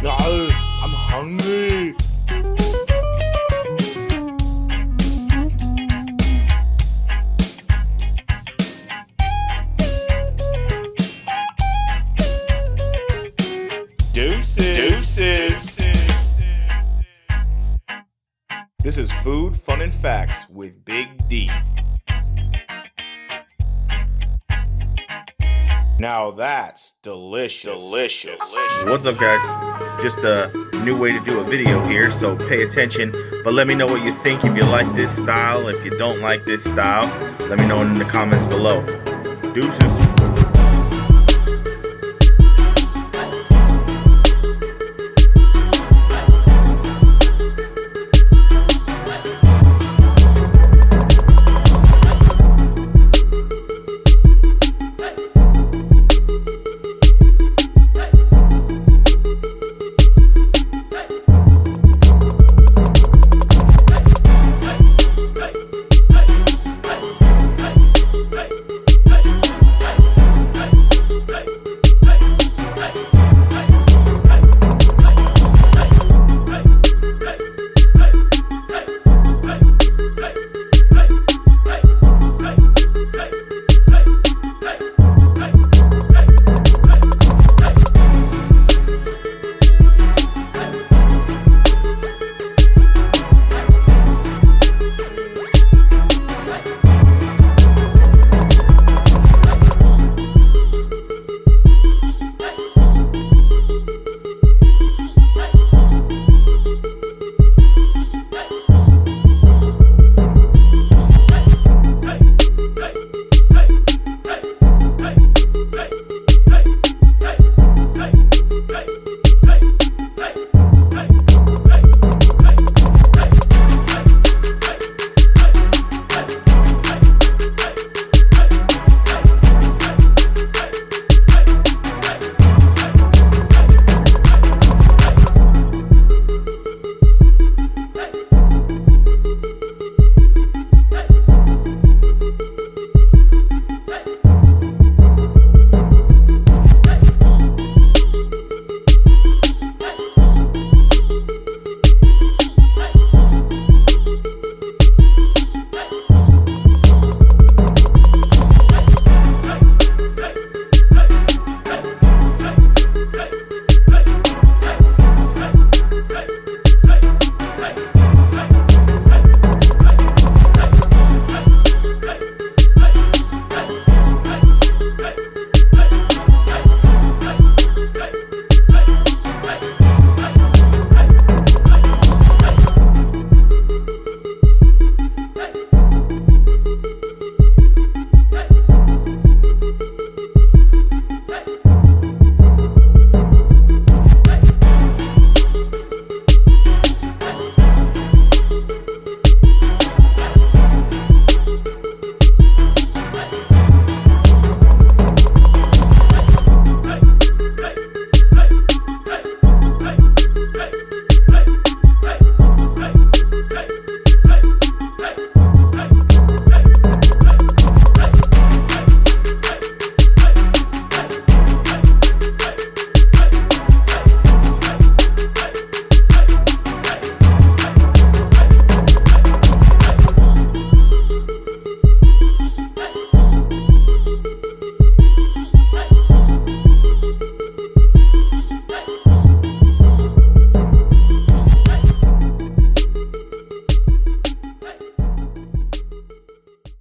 No, I'm hungry. Deuces. This is Food, Fun, and Facts with Big D. Now that's delicious. What's up, guys? Just a new way to do a video here, so pay attention. But let me know what you think. If you like this style, if you don't like this style, let me know in the comments below. Deuces.